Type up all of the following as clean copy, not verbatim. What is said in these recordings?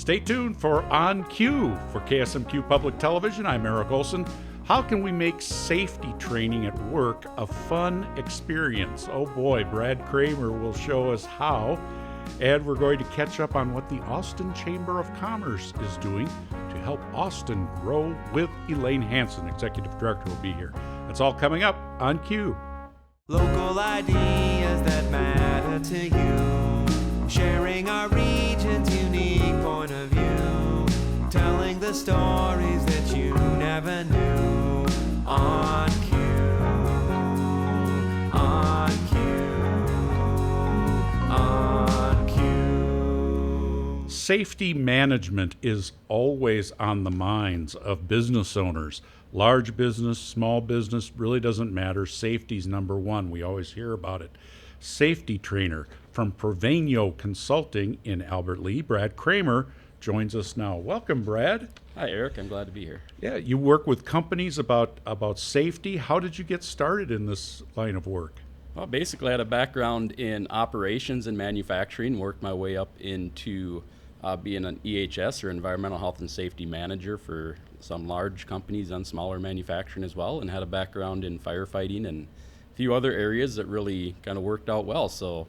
Stay tuned for On Cue for KSMQ Public Television. I'm Eric Olson. How can we make safety training at work a fun experience? Oh boy, Brad Kramer will show us how. And we're going to catch up on what the Austin Chamber of Commerce is doing to help Austin grow with Elaine Hansen, Executive Director, will be here. That's all coming up on Cue. Local ideas that matter to you, sharing our region's unique point of view, telling the stories that you never knew. On Cue, on Cue, on Cue. Safety management is always on the minds of business owners. Large business, small business, really doesn't matter. Safety's number one. We always hear about it. Safety trainer from Provenio Consulting in Albert Lea, Brad Kramer, joins us now. Welcome, Brad. Hi, Eric. I'm glad to be here. Yeah, you work with companies about safety. How did you get started in this line of work? Well, basically, I had a background in operations and manufacturing, worked my way up into being an EHS, or Environmental Health and Safety Manager, for some large companies and smaller manufacturing as well, and had a background in firefighting and a few other areas that really kind of worked out well. So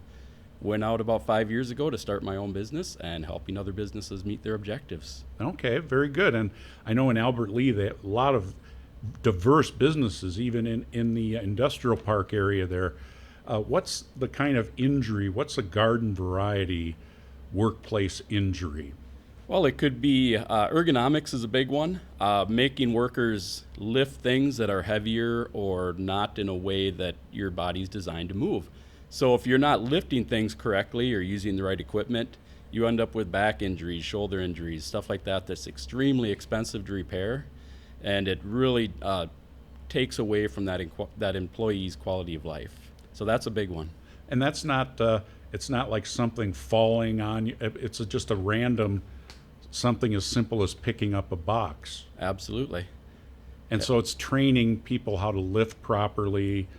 went out about 5 years ago to start my own business and helping other businesses meet their objectives. Okay, very good. And I know in Albert Lea, they have a lot of diverse businesses, even in the industrial park area there. What's the kind of injury, what's a garden variety workplace injury? Well, it could be ergonomics is a big one, making workers lift things that are heavier or not in a way that your body's designed to move. So if you're not lifting things correctly or using the right equipment, you end up with back injuries, shoulder injuries, stuff like that that's extremely expensive to repair, and it really takes away from that employee's quality of life. So that's a big one. And that's not, it's not like something falling on you, it's just a random something as simple as picking up a box. Absolutely. And so it's training people how to lift properly,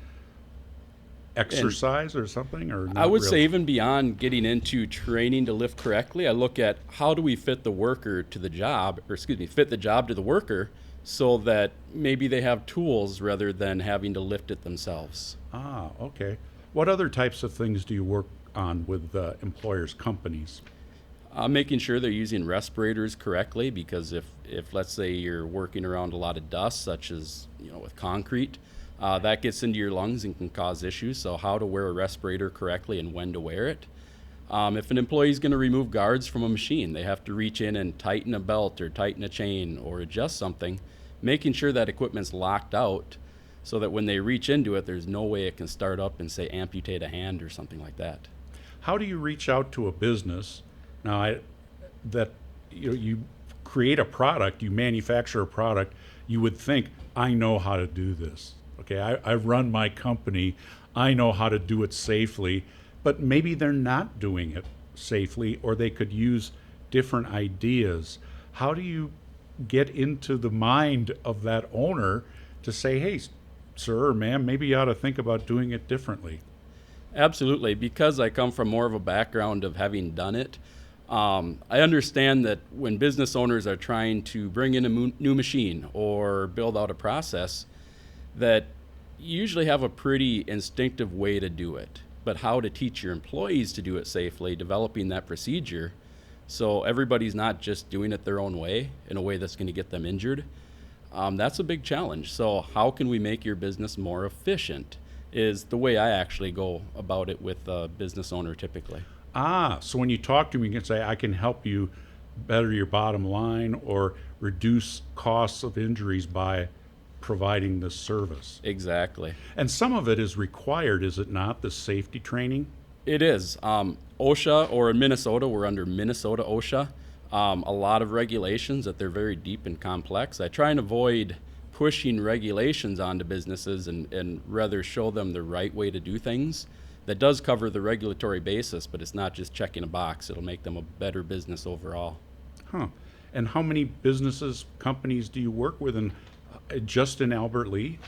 exercise or something, or not I would really? say even beyond getting into training to lift correctly, I look at how do we fit the worker to the job, or fit the job to the worker so that maybe they have tools rather than having to lift it themselves. Ah, okay. What other types of things do you work on with employers, companies? Making sure they're using respirators correctly, because if let's say you're working around a lot of dust, such as with concrete, that gets into your lungs and can cause issues. So how to wear a respirator correctly and when to wear it. If an employee is going to remove guards from a machine, they have to reach in and tighten a belt or tighten a chain or adjust something, making sure that equipment's locked out so that when they reach into it, there's no way it can start up and say amputate a hand or something like that. How do you reach out to a business now that you create a product, you manufacture a product, you would think, I know how to do this. Okay, I run my company, I know how to do it safely, but maybe they're not doing it safely, or they could use different ideas. How do you get into the mind of that owner to say, hey, sir or ma'am, maybe you ought to think about doing it differently? Absolutely. Because I come from more of a background of having done it, I understand that when business owners are trying to bring in a new machine or build out a process, that you usually have a pretty instinctive way to do it. But how to teach your employees to do it safely, developing that procedure so everybody's not just doing it their own way in a way that's going to get them injured, that's a big challenge. So how can we make your business more efficient is the way I actually go about it with a business owner typically. Ah, so when you talk to them, you can say, I can help you better your bottom line or reduce costs of injuries by providing this service. Exactly. And some of it is required, is it not, the safety training? It is. OSHA, or in Minnesota, we're under Minnesota OSHA. A lot of regulations that they're very deep and complex. I try and avoid pushing regulations onto businesses and rather show them the right way to do things. That does cover the regulatory basis, but it's not just checking a box. It'll make them a better business overall. Huh. And how many businesses, companies do you work with just in Albert Lea?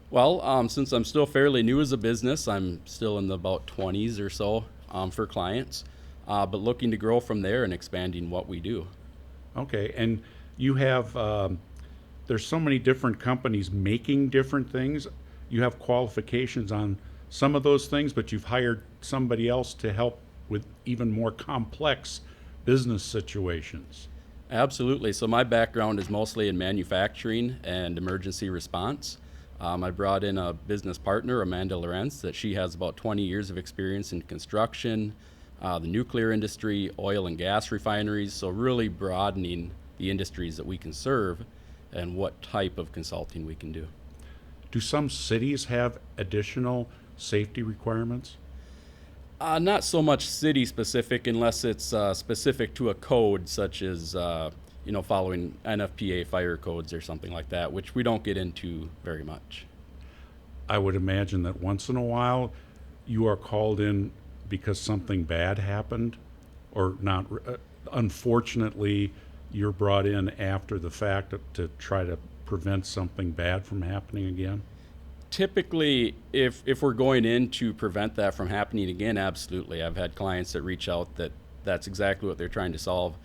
Well, since I'm still fairly new as a business, I'm still in the about 20s or so for clients. but looking to grow from there and expanding what we do. Okay, and you have, there's so many different companies making different things. You have qualifications on some of those things, but you've hired somebody else to help with even more complex business situations. Absolutely. So my background is mostly in manufacturing and emergency response. I brought in a business partner, Amanda Lorenz, that she has about 20 years of experience in construction, the nuclear industry, oil and gas refineries, so really broadening the industries that we can serve and what type of consulting we can do. Do some cities have additional safety requirements? Not so much city specific unless it's specific to a code such as following NFPA fire codes or something like that, which we don't get into very much. I would imagine that once in a while you are called in because something bad happened, or not. Unfortunately, you're brought in after the fact to try to prevent something bad from happening again. Typically, if we're going in to prevent that from happening again, absolutely. I've had clients that reach out that's exactly what they're trying to solve.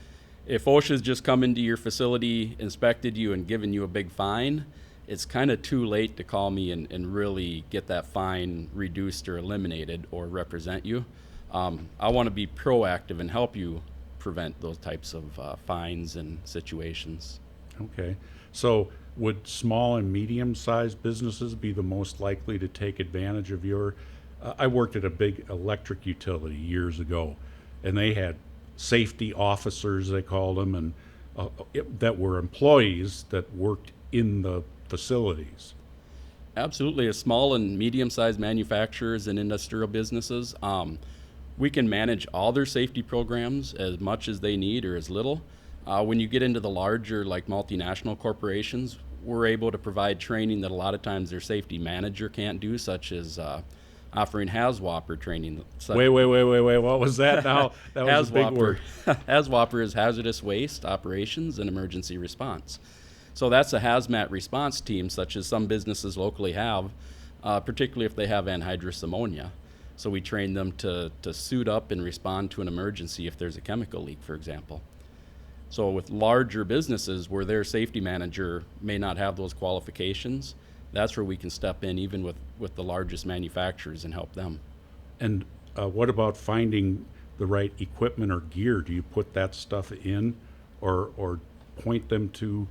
If OSHA's just come into your facility, inspected you, and given you a big fine, it's kind of too late to call me and really get that fine reduced or eliminated or represent you. I want to be proactive and help you prevent those types of fines and situations. Okay. So would small and medium-sized businesses be the most likely to take advantage of your? I worked at a big electric utility years ago, and they had safety officers, they called them, and that were employees that worked in the facilities. Absolutely. As small and medium-sized manufacturers and industrial businesses, we can manage all their safety programs as much as they need or as little. When you get into the larger, like multinational corporations, we're able to provide training that a lot of times their safety manager can't do, such as offering HAZWOPER training. Wait, what was that now? That was a big word. HAZWOPER is hazardous waste operations and emergency response. So that's a hazmat response team, such as some businesses locally have, particularly if they have anhydrous ammonia. So we train them to suit up and respond to an emergency if there's a chemical leak, for example. So with larger businesses where their safety manager may not have those qualifications, that's where we can step in even with the largest manufacturers and help them. And what about finding the right equipment or gear? Do you put that stuff in or point them to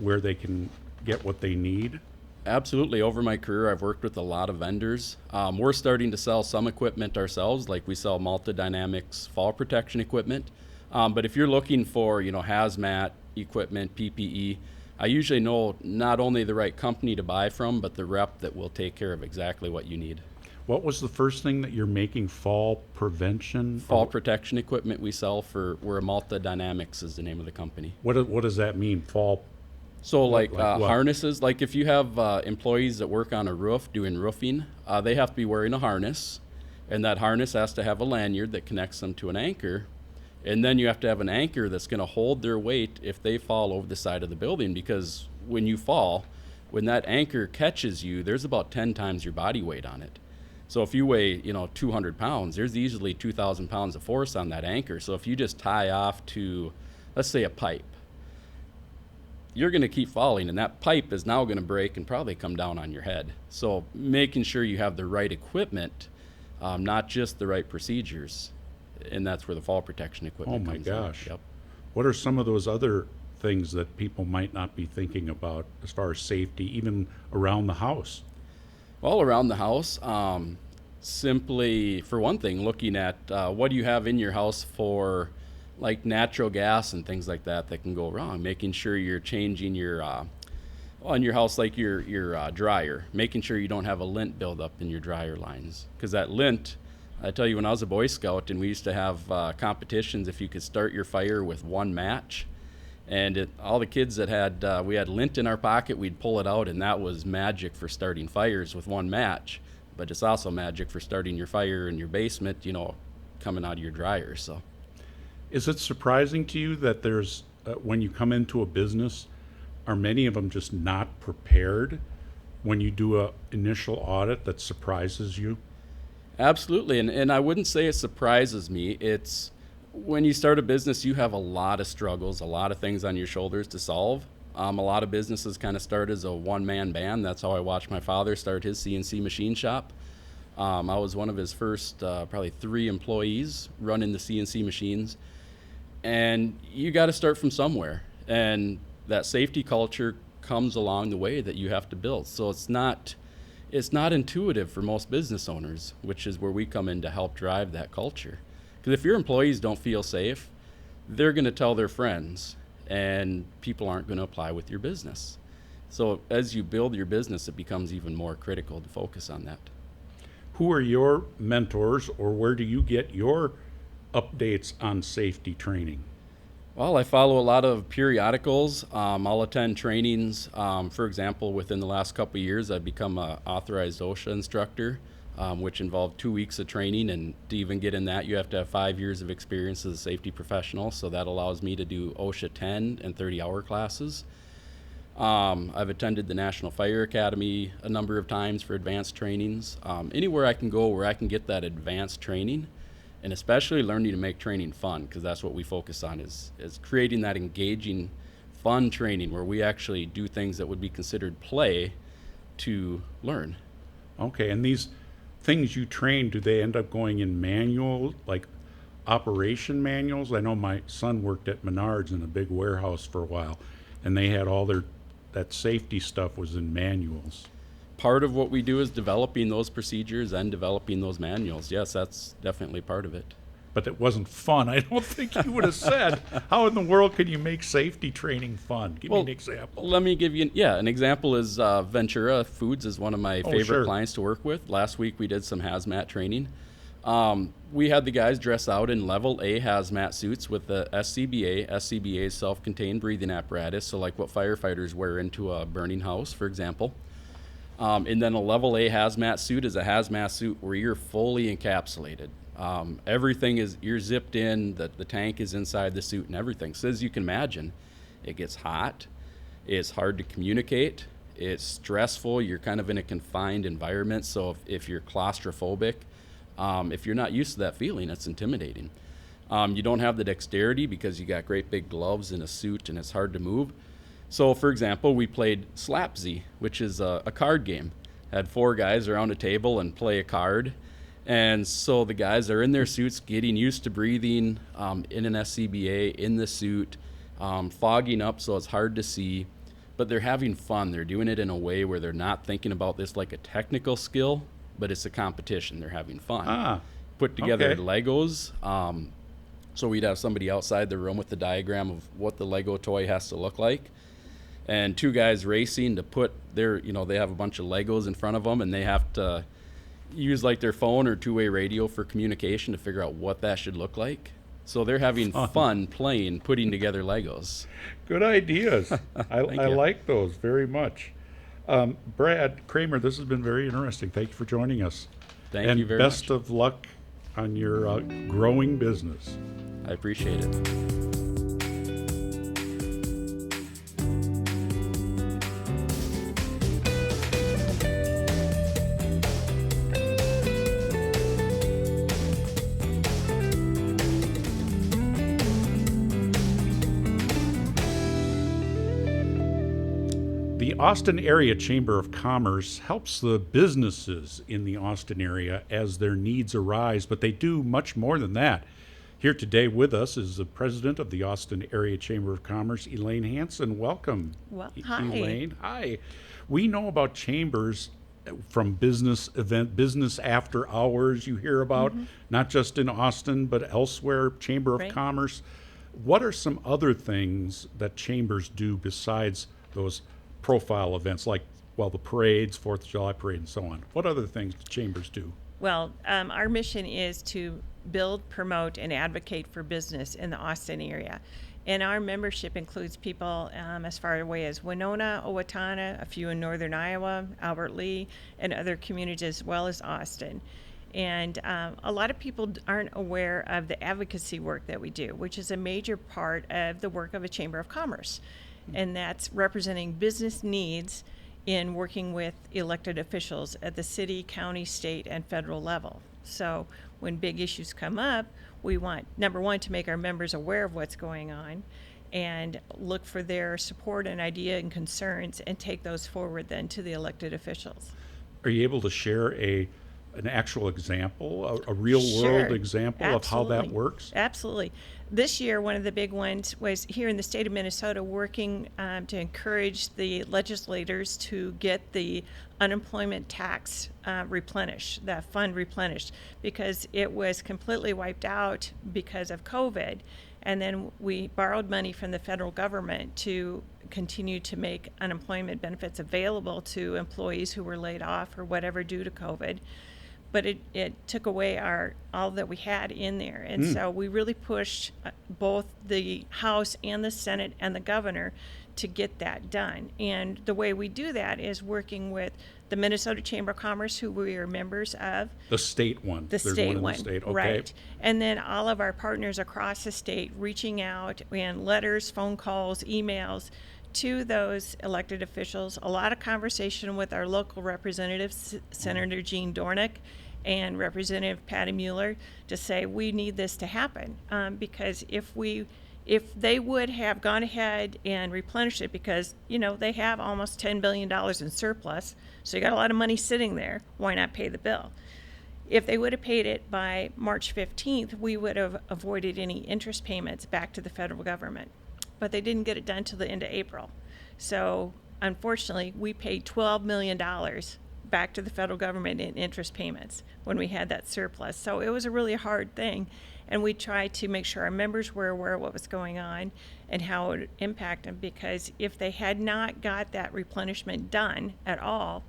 where they can get what they need? Absolutely. Over my career, I've worked with a lot of vendors. We're starting to sell some equipment ourselves, like we sell Malta Dynamics fall protection equipment. But if you're looking for, hazmat equipment, PPE, I usually know not only the right company to buy from, but the rep that will take care of exactly what you need. What was the first thing that you're making? Fall prevention? Fall protection equipment we sell where Malta Dynamics is the name of the company. What does that mean? Fall? So like what? harnesses, like if you have employees that work on a roof doing roofing, they have to be wearing a harness, and that harness has to have a lanyard that connects them to an anchor. And then you have to have an anchor that's going to hold their weight if they fall over the side of the building, because when you fall, when that anchor catches you, there's about 10 times your body weight on it. So if you weigh, 200 pounds, there's easily 2,000 pounds of force on that anchor. So if you just tie off to, let's say, a pipe, you're going to keep falling, and that pipe is now going to break and probably come down on your head. So making sure you have the right equipment, not just the right procedures. And that's where the fall protection equipment comes in. Oh my gosh. Yep. What are some of those other things that people might not be thinking about as far as safety, even around the house? Well, around the house, simply, for one thing, looking at what do you have in your house for, like natural gas and things like that can go wrong. Making sure you're changing your, on your house, like your dryer, making sure you don't have a lint buildup in your dryer lines. Because that lint, I tell you, when I was a Boy Scout and we used to have competitions if you could start your fire with one match, and all the kids that had, we had lint in our pocket, we'd pull it out, and that was magic for starting fires with one match. But it's also magic for starting your fire in your basement, coming out of your dryer. So, is it surprising to you that there's, when you come into a business, are many of them just not prepared when you do a initial audit that surprises you? Absolutely, and I wouldn't say it surprises me. It's When you start a business, you have a lot of struggles, a lot of things on your shoulders to solve. A lot of businesses kind of start as a one-man band. That's how I watched my father start his CNC machine shop. I was one of his first probably 3 employees running the CNC machines. And you got to start from somewhere. And that safety culture comes along the way that you have to build. So it's not intuitive for most business owners, which is where we come in to help drive that culture. Because if your employees don't feel safe, they're going to tell their friends, and people aren't going to apply with your business. So as you build your business, it becomes even more critical to focus on that. Who are your mentors, or where do you get your updates on safety training? Well, I follow a lot of periodicals. I'll attend trainings. For example, within the last couple of years, I've become an authorized OSHA instructor, which involved 2 weeks of training. And to even get in that, you have to have 5 years of experience as a safety professional. So that allows me to do OSHA 10 and 30-hour classes. I've attended the National Fire Academy a number of times for advanced trainings. Anywhere I can go where I can get that advanced training, and especially learning to make training fun, because that's what we focus on, is creating that engaging, fun training where we actually do things that would be considered play to learn. Okay, and these things you train, do they end up going in manual, like operation manuals? I know my son worked at Menards in a big warehouse for a while, and they had all that safety stuff was in manuals. Part of what we do is developing those procedures and developing those manuals. Yes, that's definitely part of it. But it wasn't fun. I don't think you would have said, how in the world can you make safety training fun? Give me an example. Let me give you, an example is Ventura Foods is one of my favorite clients to work with. Last week we did some hazmat training. We had the guys dress out in level A hazmat suits with the SCBA. SCBA is self-contained breathing apparatus, so like what firefighters wear into a burning house, for example. And then a level A hazmat suit is a hazmat suit where you're fully encapsulated. Everything is, you're zipped in, the tank is inside the suit and everything. So as you can imagine, it gets hot, it's hard to communicate, it's stressful, you're kind of in a confined environment. So if you're claustrophobic, if you're not used to that feeling, it's intimidating. You don't have the dexterity because you got great big gloves and a suit and it's hard to move. So, for example, we played Slapsy, which is a card game. Had 4 guys around a table and play a card. And so the guys are in their suits, getting used to breathing in an SCBA, in the suit, fogging up so it's hard to see. But they're having fun. They're doing it in a way where they're not thinking about this like a technical skill, but it's a competition. They're having fun. Put together Legos. So we'd have somebody outside the room with the diagram of what the Lego toy has to look like. And 2 guys racing to put their, they have a bunch of Legos in front of them, and they have to use like their phone or 2-way radio for communication to figure out what that should look like. So they're having fun playing, putting together Legos. Good ideas. I like those very much. Brad Kramer, this has been very interesting. Thank you for joining us. Thank you very much. And best of luck on your growing business. I appreciate it. The Austin Area Chamber of Commerce helps the businesses in the Austin area as their needs arise, but they do much more than that. Here today with us is the president of the Austin Area Chamber of Commerce, Elaine Hansen. Welcome. Well, hi. Elaine. Hi. We know about chambers from business after hours you hear about, not just in Austin, but elsewhere, Chamber of Commerce. What are some other things that chambers do besides those profile events like, the parades, 4th of July parade, and so on? What other things do chambers do? Well, our mission is to build, promote, and advocate for business in the Austin area. And our membership includes people as far away as Winona, Owatonna, a few in northern Iowa, Albert Lee, and other communities as well as Austin. And a lot of people aren't aware of the advocacy work that we do, which is a major part of the work of a Chamber of Commerce. And that's representing business needs in working with elected officials at the city, county, state, and federal level. So when big issues come up, we want, number one, to make our members aware of what's going on and look for their support and idea and concerns and take those forward then to the elected officials. Are you able to share an actual example, a real Sure. world example of how that Absolutely. works? Absolutely. This year, one of the big ones was here in the state of Minnesota, working to encourage the legislators to get the unemployment tax replenished, that fund replenished, because it was completely wiped out because of COVID. And then we borrowed money from the federal government to continue to make unemployment benefits available to employees who were laid off or whatever due to COVID. But it took away all that we had in there. And so we really pushed both the House and the Senate and the governor to get that done. And the way we do that is working with the Minnesota Chamber of Commerce, who we are members of. The state one. The There's state one in one, the state. Okay. right. And then all of our partners across the state reaching out and letters, phone calls, emails to those elected officials. A lot of conversation with our local representatives, Senator Jean Dornick and Representative Patty Mueller, to say we need this to happen, because if they would have gone ahead and replenished it, because they have almost $10 billion in surplus, so you got a lot of money sitting there, why not pay the bill? If they would have paid it by March 15th, we would have avoided any interest payments back to the federal government. But they didn't get it done till the end of April. So unfortunately, we paid $12 million back to the federal government in interest payments when we had that surplus. So it was a really hard thing. And we tried to make sure our members were aware of what was going on and how it would impact them, because if they had not got that replenishment done at all,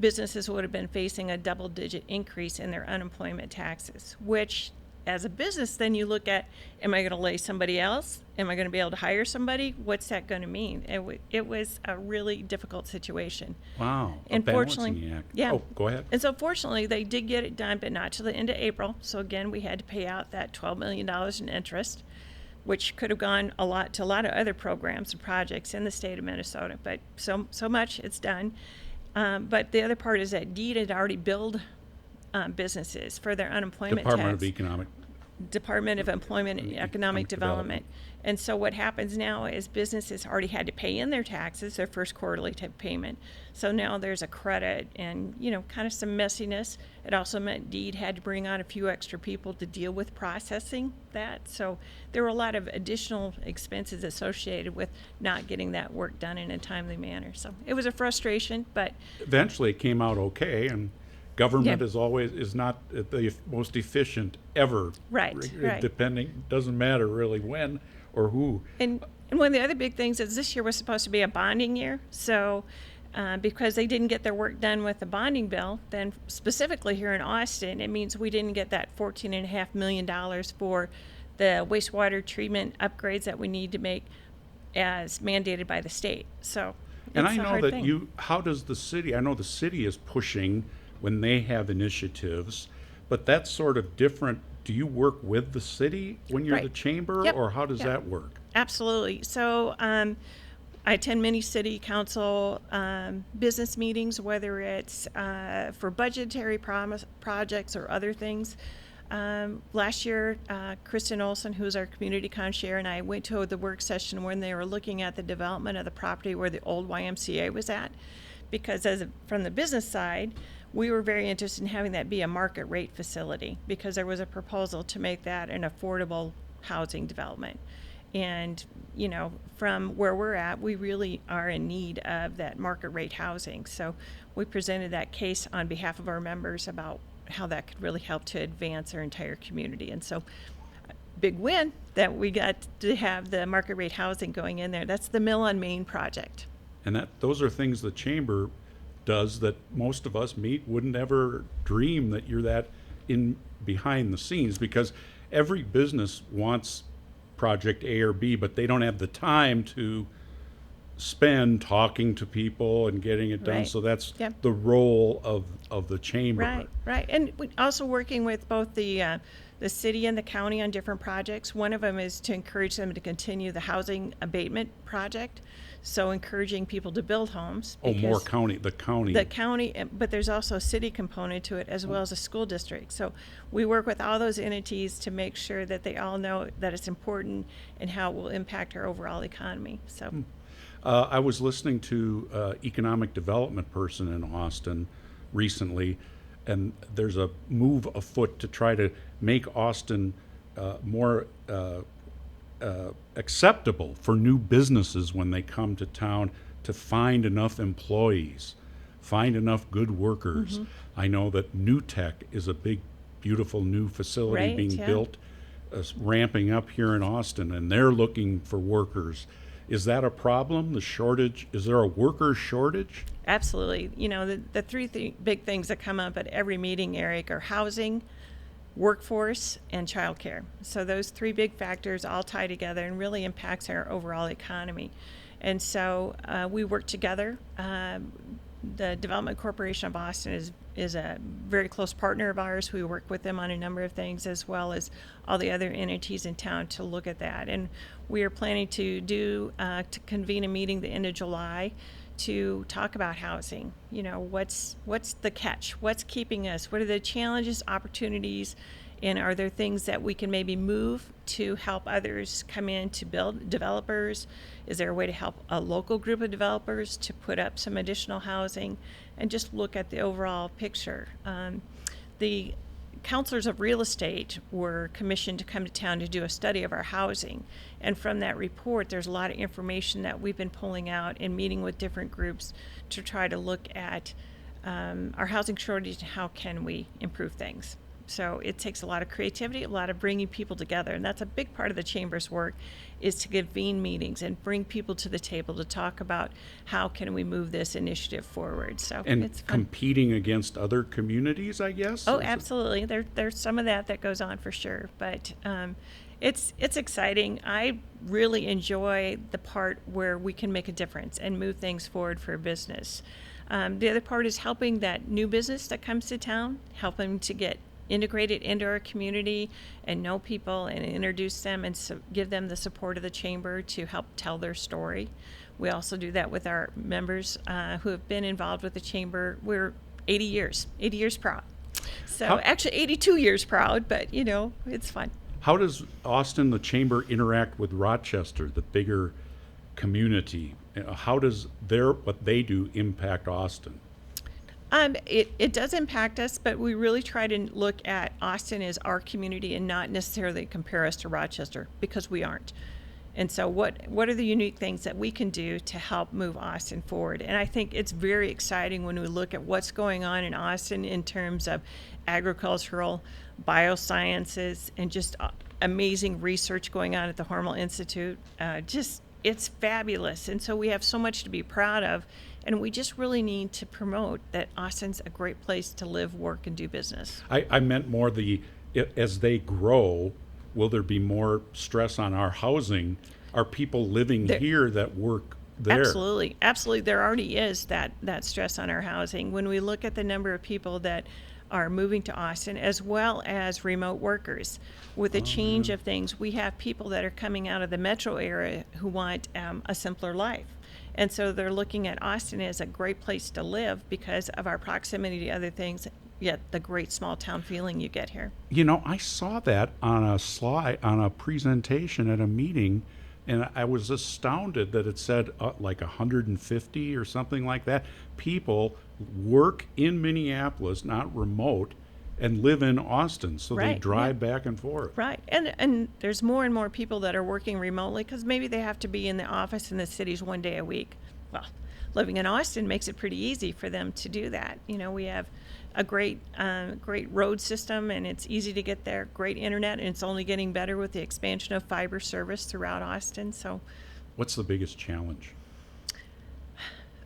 businesses would have been facing a double-digit increase in their unemployment taxes, which as a business, then you look at, am I going to lay somebody else? Am I going to be able to hire somebody? What's that going to mean? It was a really difficult situation. Wow. And a fortunately, balancing act. yeah. Oh, go ahead. And so fortunately, they did get it done, but not till the end of April. So again, we had to pay out that $12 million in interest, which could have gone to a lot of other programs and projects in the state of Minnesota. But so much it's done. But the other part is that DEED had already billed businesses for their unemployment tax. Department of Employment and Economic Development. And so what happens now is businesses already had to pay in their taxes, their first quarterly type payment. So now there's a credit and, kind of some messiness. It also meant DEED had to bring on a few extra people to deal with processing that. So there were a lot of additional expenses associated with not getting that work done in a timely manner. So it was a frustration, but Eventually it came out okay, and government Yeah. is not the most efficient ever. Right. Depending, doesn't matter really when or who. And one of the other big things is this year was supposed to be a bonding year. So because they didn't get their work done with the bonding bill, then specifically here in Austin, it means we didn't get that $14.5 million for the wastewater treatment upgrades that we need to make as mandated by the state. So And it's I a know hard that thing. how does the city, I know the city is pushing when they have initiatives, but that's sort of different. Do you work with the city when you're Right. the chamber, Yep. or how does Yep. that work? Absolutely. So I attend many city council business meetings, whether it's for budgetary projects or other things. Last year, Kristen Olson, who's our community concierge, and I went to the work session when they were looking at the development of the property where the old YMCA was at, because from the business side, we were very interested in having that be a market rate facility, because there was a proposal to make that an affordable housing development. And, from where we're at, we really are in need of that market rate housing. So we presented that case on behalf of our members about how that could really help to advance our entire community. And so big win that we got to have the market rate housing going in there. That's the Mill on Main project. And those are things the chamber does that most of us wouldn't ever dream that you're that in behind the scenes, because every business wants project A or B, but they don't have the time to spend talking to people and getting it done. Right. So that's Yep. the role of the chamber. Right. And we also working with both the the city and the county on different projects. One of them is to encourage them to continue the housing abatement project, so encouraging people to build homes. Oh, more because county, the county. the county, but there's also a city component to it as well as a school district. So we work with all those entities to make sure that they all know that it's important and how it will impact our overall economy. So. I was listening to economic development person in Austin recently, and there's a move afoot to try to make Austin more acceptable for new businesses when they come to town, to find enough employees, find enough good workers. I know that New Tech is a big, beautiful new facility Right, being yeah. built, ramping up here in Austin, and they're looking for workers. Is that a problem? The shortage? Is there a worker shortage? Absolutely. You know, the three big things that come up at every meeting, Eric, are housing, workforce, and childcare. So those three big factors all tie together and really impacts our overall economy. And so we work together. The Development Corporation of Boston is a very close partner of ours. We work with them on a number of things, as well as all the other entities in town to look at that. And we are planning to convene a meeting the end of July to talk about housing. You know, what's the catch? What's keeping us? What are the challenges, opportunities, and are there things that we can maybe move to help others come in to build, developers? Is there a way to help a local group of developers to put up some additional housing, and just look at the overall picture? The counselors of real estate were commissioned to come to town to do a study of our housing. And from that report, there's a lot of information that we've been pulling out and meeting with different groups to try to look at our housing shortage and how can we improve things. So it takes a lot of creativity, a lot of bringing people together. And that's a big part of the Chamber's work, is to convene meetings and bring people to the table to talk about how can we move this initiative forward. So And it's fun. competing against other communities, I guess? Oh, Is it- absolutely. There's some of that goes on for sure, but it's exciting. I really enjoy the part where we can make a difference and move things forward for business. The other part is helping that new business that comes to town, helping to get integrated into our community and know people and introduce them and give them the support of the chamber to help tell their story. We also do that with our members who have been involved with the chamber. We're 80 years proud. So How- actually 82 years proud, but you know, it's fun. How does Austin, the chamber, interact with Rochester, the bigger community? How does what they do impact Austin? It does impact us, but we really try to look at Austin as our community and not necessarily compare us to Rochester, because we aren't. And so what are the unique things that we can do to help move Austin forward? And I think it's very exciting when we look at what's going on in Austin in terms of agricultural, biosciences, and just amazing research going on at the Hormel Institute. It's fabulous. And so we have so much to be proud of. And we just really need to promote that Austin's a great place to live, work, and do business. I meant more as they grow, will there be more stress on our housing? Are people living here that work there? Absolutely. Absolutely. There already is that stress on our housing. When we look at the number of people that are moving to Austin, as well as remote workers, with the change of things, we have people that are coming out of the metro area who want a simpler life. And so they're looking at Austin as a great place to live because of our proximity to other things, yet the great small town feeling you get here. You know, I saw that on a slide, on a presentation at a meeting, and I was astounded that it said like 150 or something like that. People work in Minneapolis, not remote, and live in Austin, so they Right, drive back and forth. Right. And there's more and more people that are working remotely because maybe they have to be in the office in the cities one day a week. Well, living in Austin makes it pretty easy for them to do that. You know, we have a great road system, and it's easy to get there, great internet, and it's only getting better with the expansion of fiber service throughout Austin. So What's the biggest challenge?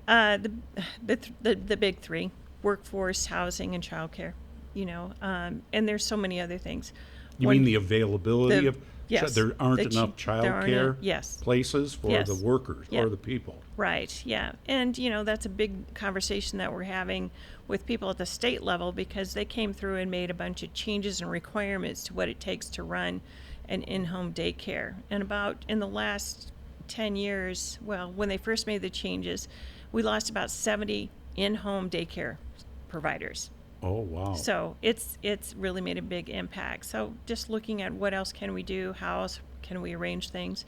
the big three: workforce, housing, and childcare. You know, and there's so many other things. You One- mean the availability the- of, yes, there aren't the ch- enough there aren't childcare en- yes. places for Yes. the workers Yeah. or the people? Right, yeah. And, that's a big conversation that we're having with people at the state level, because they came through and made a bunch of changes and requirements to what it takes to run an in-home daycare. And about in the last 10 years, well, when they first made the changes, we lost about 70 in-home daycare providers. Oh, wow. So it's really made a big impact. So just looking at what else can we do, how else can we arrange things.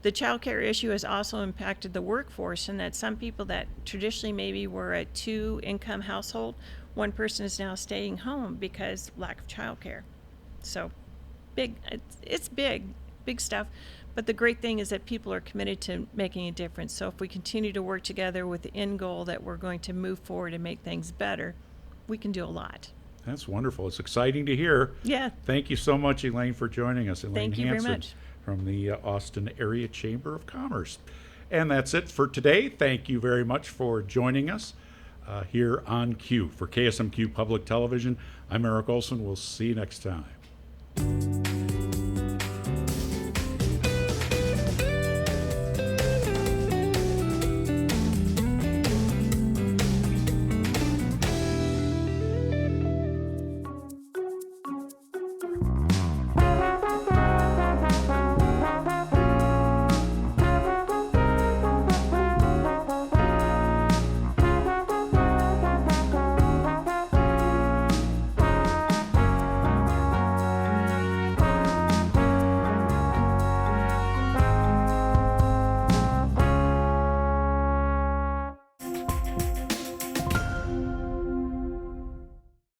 The childcare issue has also impacted the workforce, in that some people that traditionally maybe were a 2-income household, one person is now staying home because lack of childcare. So it's big stuff. But the great thing is that people are committed to making a difference. So if we continue to work together with the end goal that we're going to move forward and make things better, we can do a lot. That's wonderful. It's exciting to hear. Yeah. Thank you so much, Elaine, for joining us. Elaine Thank you very Hansen much. from the Austin Area Chamber of Commerce. And that's it for today. Thank you very much for joining us here on Q. For KSMQ Public Television, I'm Eric Olson. We'll see you next time.